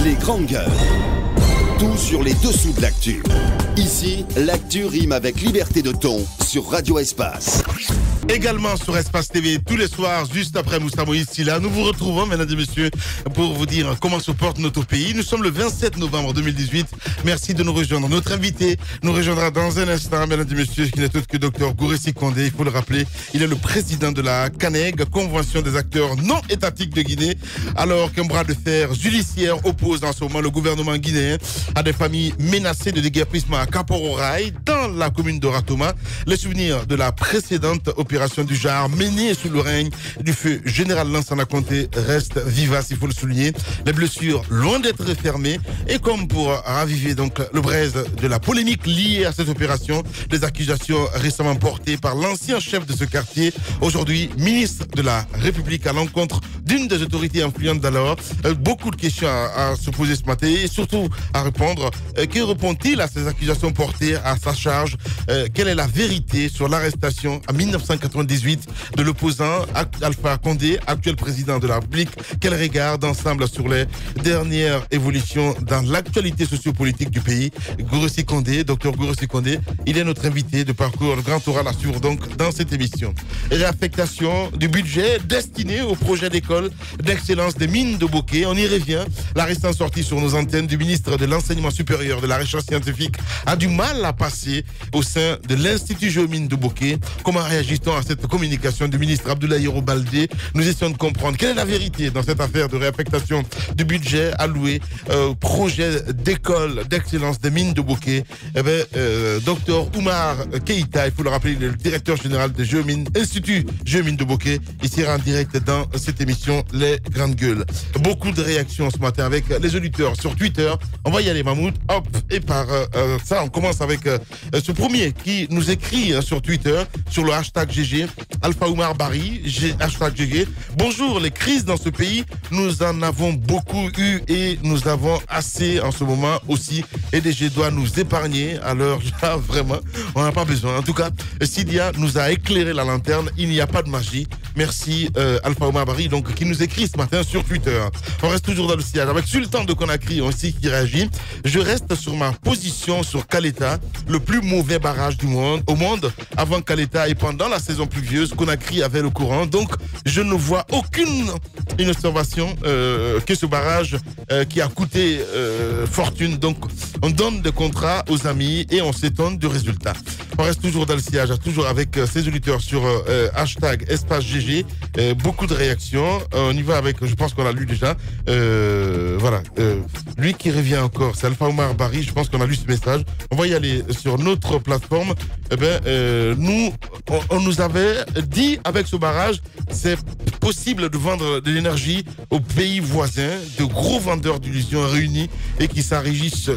Les grandes gueules. Tout sur les dessous de l'actu. Ici, l'actu rime avec liberté de ton sur Radio Espace. Également sur Espace TV tous les soirs, juste après Moussa Moïse Silla. Nous vous retrouvons, mesdames et messieurs, pour vous dire comment se porte notre pays. Nous sommes le 27 novembre 2018. Merci de nous rejoindre. Notre invité nous rejoindra dans un instant, mesdames et messieurs, qui n'est autre que Dr Gouressi Kondé. Il faut le rappeler, il est le président de la CANEG, Convention des acteurs non étatiques de Guinée, alors qu'un bras de fer judiciaire oppose en ce moment le gouvernement guinéen à des familles menacées de déguerpissement à Kapororaï, dans la commune de Ratoma. Les souvenirs de la précédente opération du genre menée sous le règne du feu général Lansana Conté restent vivaces, il faut le souligner. Les blessures loin d'être fermées, et comme pour raviver donc le braise de la polémique liée à cette opération, des accusations récemment portées par l'ancien chef de ce quartier, aujourd'hui ministre de la République, à l'encontre d'une des autorités influentes d'alors. Beaucoup de questions à se poser ce matin et surtout à répondre. Que répond-il à ces accusations portées à sa charge? Quelle est la vérité sur l'arrestation en 1998 de l'opposant Alpha Condé, actuel président de la République? Quel regard d'ensemble sur les dernières évolutions dans l'actualité sociopolitique du pays? Gouressi Kondé, docteur Gouressi Kondé, il est notre invité de parcours, le grand oral à suivre donc dans cette émission. Réaffectation du budget destiné au projet d'école d'excellence des mines de Bokeh. On y revient. La récente sortie sur nos antennes du ministre de l'Enseignement supérieur de la Recherche scientifique a du mal à passer au sein de l'Institut Géomine de Bokeh. Comment réagit-on à cette communication du ministre Abdoulaye Yoro Baldé? Nous essayons de comprendre quelle est la vérité dans cette affaire de réaffectation du budget alloué au projet d'école d'excellence des mines de Bokeh. Docteur Oumar Keïta, il faut le rappeler, il est le directeur général de Géomine, Institut Géomine de Bokeh. Il sera en direct dans cette émission Les Grandes Gueules. Beaucoup de réactions ce matin avec les auditeurs sur Twitter. On va y aller, Mahmoud. Hop, et par ça, on commence avec ce premier qui nous écrit sur Twitter, sur le hashtag GG, Alpha Oumar Barry, hashtag GG. Bonjour, les crises dans ce pays, nous en avons beaucoup eu et nous avons assez en ce moment aussi. EDG doit nous épargner. Alors là, vraiment, on n'a pas besoin. En tout cas, Sidia nous a éclairé la lanterne. Il n'y a pas de magie. Merci Alpha Oumar Barry, donc qui nous écrit ce matin sur Twitter. On reste toujours dans le sillage avec Sultan de Conakry aussi qui réagit. Je reste sur ma position sur Caleta, le plus mauvais barrage du monde, au monde. Avant Caleta et pendant la saison pluvieuse, Conakry avait le courant. Donc, je ne vois aucune observation que ce barrage qui a coûté fortune. Donc, on donne des contrats aux amis et on s'étonne du résultat. On reste toujours dans le sillage, toujours avec ses auditeurs sur hashtag Espace GG. Beaucoup de réactions. On y va avec, je pense qu'on l'a lu déjà. Voilà. Lui qui revient encore, c'est Alpha Oumar Barry. Je pense qu'on a lu ce message. On va y aller sur notre plateforme. Nous, on nous avait dit avec ce barrage, c'est possible de vendre de l'énergie aux pays voisins, de gros vendeurs d'illusions réunis et qui s'enrichissent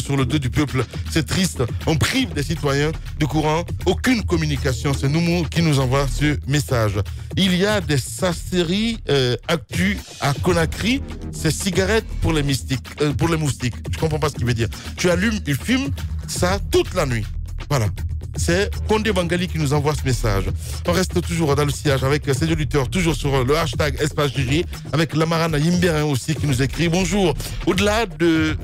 sur le dos du peuple. C'est triste. On prive des citoyens de courant. Aucune communication. C'est nous qui nous envoie ce message. Il y a des sasseries actu à Conakry. C'est cigarettes pour les moustiques. Je comprends pas ce qu'il veut dire. Tu allumes, il fume ça toute la nuit. Voilà. C'est Kondé Bangali qui nous envoie ce message. On reste toujours dans le sillage avec ses auditeurs, toujours sur le hashtag Espace GG, avec Lamarana Yimberin aussi qui nous écrit bonjour. Au-delà de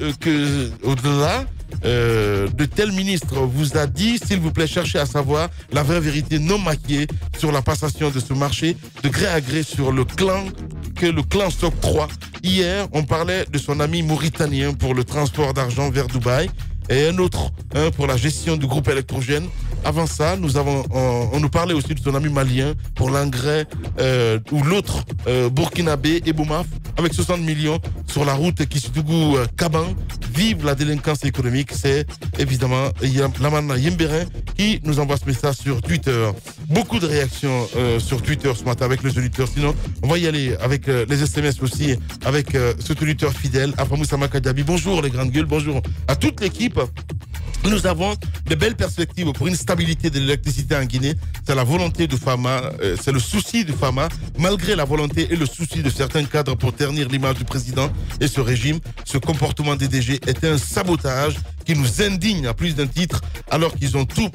tel ministre vous a dit, s'il vous plaît, cherchez à savoir la vraie vérité non maquillée sur la passation de ce marché de gré à gré sur le clan que le clan s'octroie. Hier, on parlait de son ami mauritanien pour le transport d'argent vers Dubaï et un autre pour la gestion du groupe électrogène. Avant ça, on nous parlait aussi de son ami malien pour l'engrais ou l'autre burkinabé et Boumaf avec 60 millions sur la route Kisutougou-Kaban. Vive la délinquance économique. C'est évidemment Lamana Yemberin qui nous envoie ce message sur Twitter. Beaucoup de réactions sur Twitter ce matin avec les auditeurs. Sinon, on va y aller avec les SMS aussi, avec ce auditeur fidèle, Afamoussa Makadiabi. Bonjour les grandes gueules, bonjour à toute l'équipe. Nous avons de belles perspectives pour une stabilité de l'électricité en Guinée. C'est la volonté de Fama, c'est le souci de Fama, malgré la volonté et le souci de certains cadres pour ternir l'image du président et ce régime. Ce comportement des DG est un sabotage qui nous indigne à plus d'un titre, alors qu'ils ont tout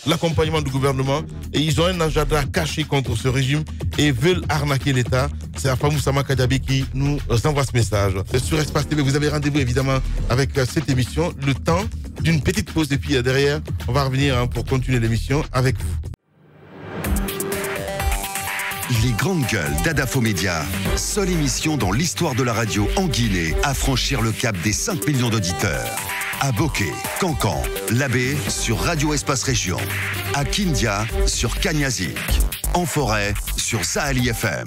l'accompagnement du gouvernement et ils ont un agenda caché contre ce régime et veulent arnaquer l'État. C'est Alpha Moussama Kadabi qui nous envoie ce message. Sur Espace TV, vous avez rendez-vous évidemment avec cette émission. Le temps d'une petite pause et puis derrière, on va revenir pour continuer l'émission avec vous. Les grandes gueules d'Adafo Média, seule émission dans l'histoire de la radio en Guinée à franchir le cap des 5 millions d'auditeurs. À Bokeh, Cancan, Labé sur Radio Espace Région. À Kindia sur Kanyazik. En forêt sur Sahali FM.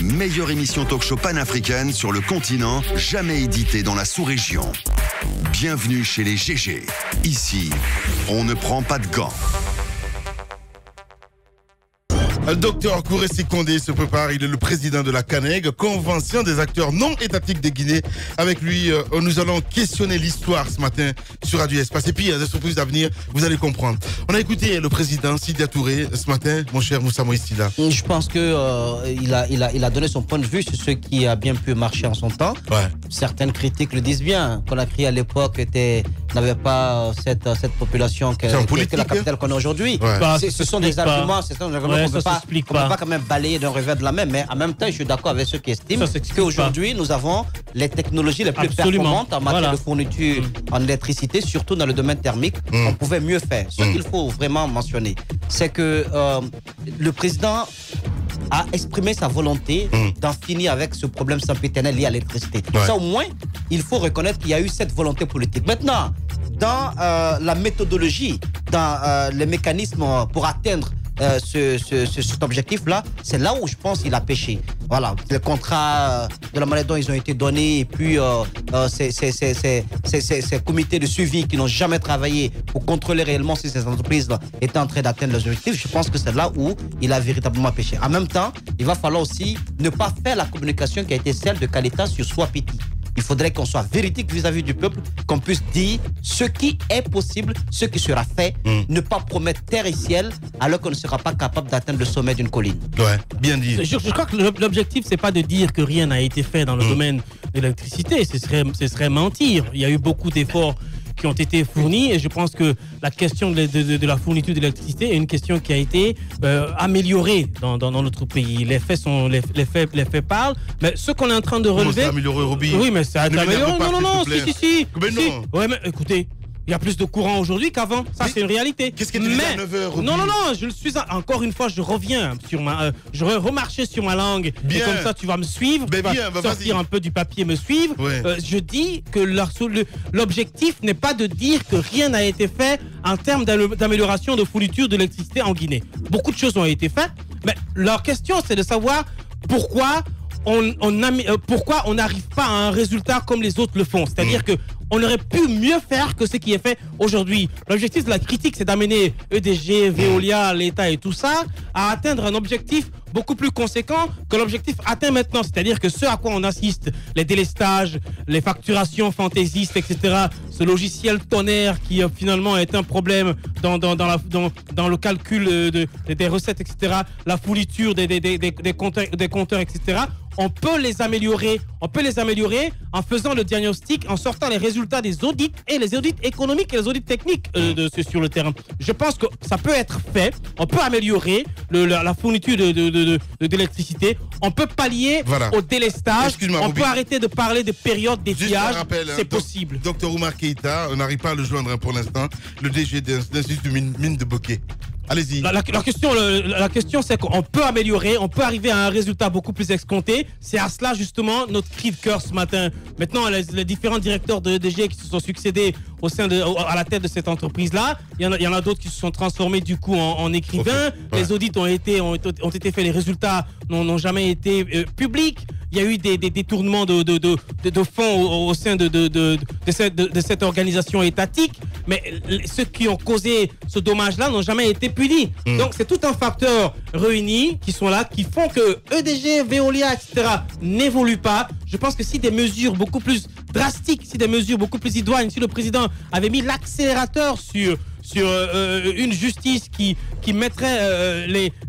Meilleure émission talk-show panafricaine sur le continent, jamais éditée dans la sous-région. Bienvenue chez les GG. Ici, on ne prend pas de gants. Le docteur Kouressi Kondé se prépare, il est le président de la CANEG, Convention des acteurs non étatiques de Guinée. Avec lui, nous allons questionner l'histoire ce matin sur Radio Espace. Et puis, il y a des surprises à venir, vous allez comprendre. On a écouté le président Sidya Touré ce matin, mon cher Moussa Moïsila. Je pense qu'il a donné son point de vue sur ce qui a bien pu marcher en son temps. Ouais. Certaines critiques le disent bien. Conakry à l'époque n'avait pas cette population que la capitale qu'on a aujourd'hui. Ouais. Bah, ce sont des arguments qu'on ne peut pas quand même balayer d'un revers de la main. Mais en même temps, je suis d'accord avec ceux qui estiment qu'aujourd'hui, nous avons les technologies les plus performantes en matière de fourniture en électricité, surtout dans le domaine thermique. On pouvait mieux faire. Ce qu'il faut vraiment mentionner, c'est que le président a exprimé sa volonté d'en finir avec ce problème sempiternel lié à l'électricité. Ça, au moins, il faut reconnaître qu'il y a eu cette volonté politique. Maintenant, dans la méthodologie, dans les mécanismes pour atteindre cet objectif-là, c'est là où je pense qu'il a péché. Voilà, les contrats de la manière dont ils ont été donnés, et puis ces comités de suivi qui n'ont jamais travaillé pour contrôler réellement si ces entreprises étaient en train d'atteindre leurs objectifs, je pense que c'est là où il a véritablement péché. En même temps, il va falloir aussi ne pas faire la communication qui a été celle de Kaleta sur Swapiti. Il faudrait qu'on soit véridique vis-à-vis du peuple, qu'on puisse dire ce qui est possible, ce qui sera fait, ne pas promettre terre et ciel alors qu'on ne sera pas capable d'atteindre le sommet d'une colline. Ouais, bien dit. Je crois que l'objectif, c'est pas de dire que rien n'a été fait dans le domaine de l'électricité, ce serait mentir. Il y a eu beaucoup d'efforts qui ont été fournis et je pense que la question de la fourniture d'électricité est une question qui a été améliorée dans notre pays. Les faits parlent, mais ce qu'on est en train de relever... Comment c'est amélioré, Roby? Oui, mais c'est amélioré. Non, si. Mais non. Ouais, mais écoutez... Il y a plus de courant aujourd'hui qu'avant. Ça, c'est une réalité. Qu'est-ce qui est dit à 9h? Non, je le suis. Encore une fois, je reviens sur je vais remarcher sur ma langue. Bien. Et comme ça, tu vas me suivre. Tu vas sortir un peu du papier, me suivre. Ouais. Je dis que l'objectif n'est pas de dire que rien n'a été fait en termes d'amélioration de fourniture d'électricité en Guinée. Beaucoup de choses ont été faites. Mais leur question, c'est de savoir pourquoi on n'arrive pas à un résultat comme les autres le font. C'est-à-dire que on aurait pu mieux faire que ce qui est fait aujourd'hui. L'objectif de la critique, c'est d'amener EDG, Veolia, l'État et tout ça à atteindre un objectif beaucoup plus conséquent que l'objectif atteint maintenant. C'est-à-dire que ce à quoi on assiste, les délestages, les facturations fantaisistes, etc., ce logiciel tonnerre qui finalement est un problème dans le calcul des recettes, etc., la fourniture des compteurs, etc., on peut les améliorer en faisant le diagnostic, en sortant les résultats des audits et les audits économiques et les audits techniques sur le terrain. Je pense que ça peut être fait. On peut améliorer la fourniture d'électricité. On peut pallier au délestage. On peut arrêter de parler de périodes d'étiage. C'est possible. Docteur Oumar Keïta, on n'arrive pas à le joindre pour l'instant. Le DG de l'Institut mine de Bokeh. Allez-y. La question, c'est qu'on peut améliorer, on peut arriver à un résultat beaucoup plus escompté. C'est à cela, justement, notre cri de cœur ce matin. Maintenant, les différents directeurs de EDG qui se sont succédés à la tête de cette entreprise-là, il y en a d'autres qui se sont transformés, du coup, en écrivains. Okay. Les audits ont été faits, les résultats n'ont jamais été publics. Il y a eu des détournements de fonds au sein de cette organisation étatique, mais ceux qui ont causé ce dommage-là n'ont jamais été punis. Donc c'est tout un facteur réuni qui sont là, qui font que EDG, Veolia, etc. n'évoluent pas. Je pense que si des mesures beaucoup plus drastiques, si des mesures beaucoup plus idoines, si le président avait mis l'accélérateur sur une justice qui mettrait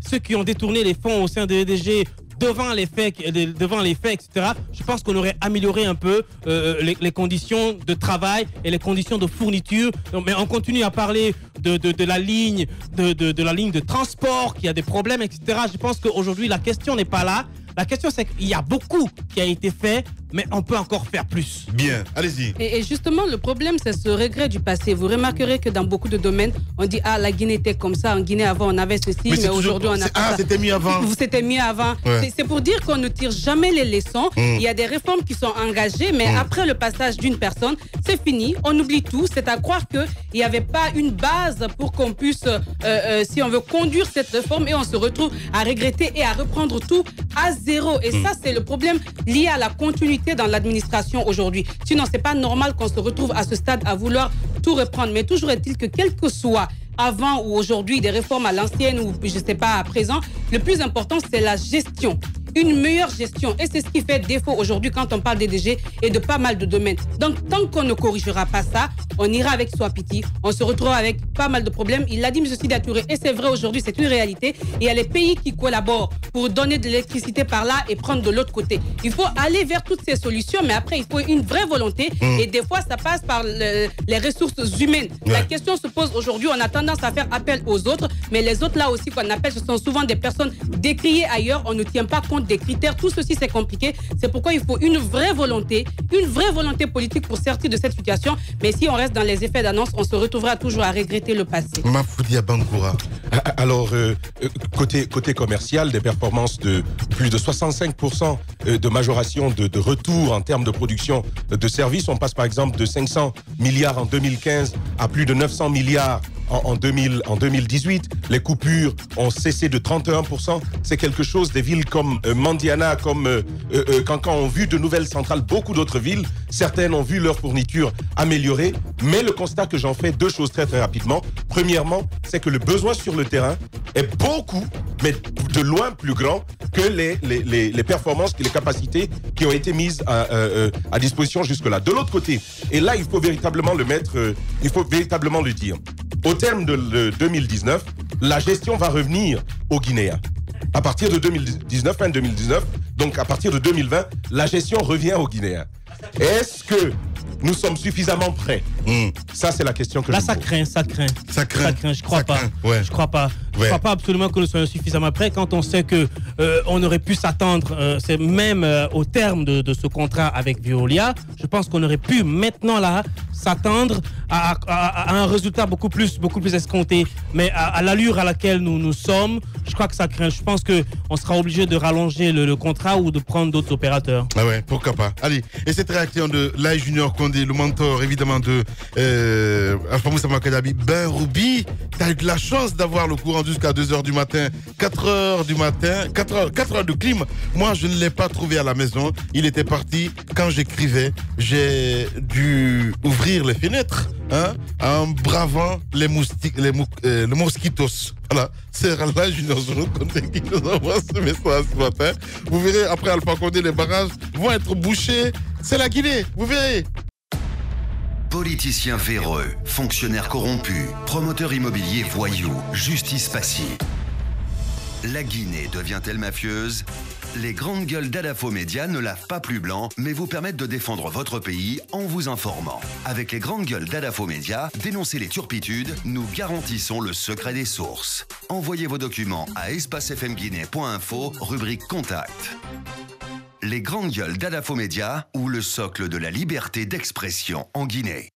ceux qui ont détourné les fonds au sein de EDG devant les faits, etc., je pense qu'on aurait amélioré un peu les conditions de travail et les conditions de fourniture. Mais on continue à parler de la ligne de transport, qui a des problèmes, etc. Je pense qu'aujourd'hui, la question n'est pas là. La question, c'est qu'il y a beaucoup qui a été fait, mais on peut encore faire plus. Bien, allez-y. Et justement, le problème, c'est ce regret du passé. Vous remarquerez que dans beaucoup de domaines, on dit, ah, la Guinée était comme ça. En Guinée, avant, on avait ceci, mais aujourd'hui, on a ça. Ah, c'était mieux avant. C'était mieux avant. Ouais. C'est pour dire qu'on ne tire jamais les leçons. Il y a des réformes qui sont engagées, mais après le passage d'une personne, c'est fini. On oublie tout. C'est à croire qu'il n'y avait pas une base pour qu'on puisse, si on veut conduire cette réforme, et on se retrouve à regretter et à reprendre tout à zéro. Et ça, c'est le problème lié à la continuité dans l'administration aujourd'hui. Sinon, c'est pas normal qu'on se retrouve à ce stade à vouloir tout reprendre. Mais toujours est-il que quel que soit avant ou aujourd'hui des réformes à l'ancienne ou je sais pas à présent, le plus important c'est la gestion. Une meilleure gestion. Et c'est ce qui fait défaut aujourd'hui quand on parle des DG et de pas mal de domaines. Donc, tant qu'on ne corrigera pas ça, on ira avec Swapiti, on se retrouve avec pas mal de problèmes. Il l'a dit, M. Sida Touré, et c'est vrai aujourd'hui, c'est une réalité. Il y a les pays qui collaborent pour donner de l'électricité par là et prendre de l'autre côté. Il faut aller vers toutes ces solutions, mais après, il faut une vraie volonté. Et des fois, ça passe par les ressources humaines. La question se pose aujourd'hui, on a tendance à faire appel aux autres, mais les autres là aussi qu'on appelle, ce sont souvent des personnes décriées ailleurs. On ne tient pas compte des critères. Tout ceci, c'est compliqué. C'est pourquoi il faut une vraie volonté politique pour sortir de cette situation. Mais si on reste dans les effets d'annonce, on se retrouvera toujours à regretter le passé. Mafoudia Bangoura. Alors, côté commercial, des performances de plus de 65% de majoration de retour en termes de production de services. On passe par exemple de 500 milliards en 2015 à plus de 900 milliards en 2018. Les coupures ont cessé de 31%. C'est quelque chose. Des villes comme Mandiana, comme Cancan ont vu de nouvelles centrales. Beaucoup d'autres villes, certaines ont vu leur fourniture améliorée. Mais le constat que j'en fais, deux choses très très rapidement. Premièrement, c'est que le besoin sur le terrain est beaucoup, mais de loin plus grand que les performances, les capacités qui ont été mises à disposition jusque-là. De l'autre côté, et là il faut véritablement le mettre, il faut véritablement le dire. Au terme de 2019, la gestion va revenir aux Guinéens. À partir de 2019, fin 2019, donc à partir de 2020, la gestion revient aux Guinéens. Est-ce que nous sommes suffisamment prêts? Ça, c'est la question que là, je ça craint. Je crois pas. Ouais. Je crois pas. Je crois pas absolument que nous soyons suffisamment prêts quand on sait que on aurait pu s'attendre, c'est même au terme de ce contrat avec Veolia, je pense qu'on aurait pu maintenant là s'attendre à un résultat beaucoup plus escompté. Mais à l'allure à laquelle nous sommes, je crois que ça craint. Je pense qu'on sera obligé de rallonger le contrat ou de prendre d'autres opérateurs. Ah ouais, pourquoi pas. Allez, et cette réaction de Laye Junior Condé, le mentor évidemment de Alpha Moussa Makadabi, Ben Roubi, t'as eu de la chance d'avoir le courant jusqu'à 2h du matin, 4h du matin, 4 heures de clim. Moi, je ne l'ai pas trouvé à la maison. Il était parti quand j'écrivais. J'ai dû ouvrir les fenêtres en bravant les mosquitos. Voilà, c'est Laye Junior Condé qui nous envoie ce message ce matin. Vous verrez, après Alpha Condé, les barrages vont être bouchés. C'est la Guinée, vous verrez. Politiciens véreux, fonctionnaires corrompus, promoteurs immobiliers voyous, justice passive. La Guinée devient-elle mafieuse? Les grandes gueules d'Adafo Média ne lavent pas plus blanc, mais vous permettent de défendre votre pays en vous informant. Avec les grandes gueules d'Adafo Média, dénoncez les turpitudes, nous garantissons le secret des sources. Envoyez vos documents à espacefmguinée.info, rubrique Contact. Les grandes gueules d'Adafo Média ou le socle de la liberté d'expression en Guinée.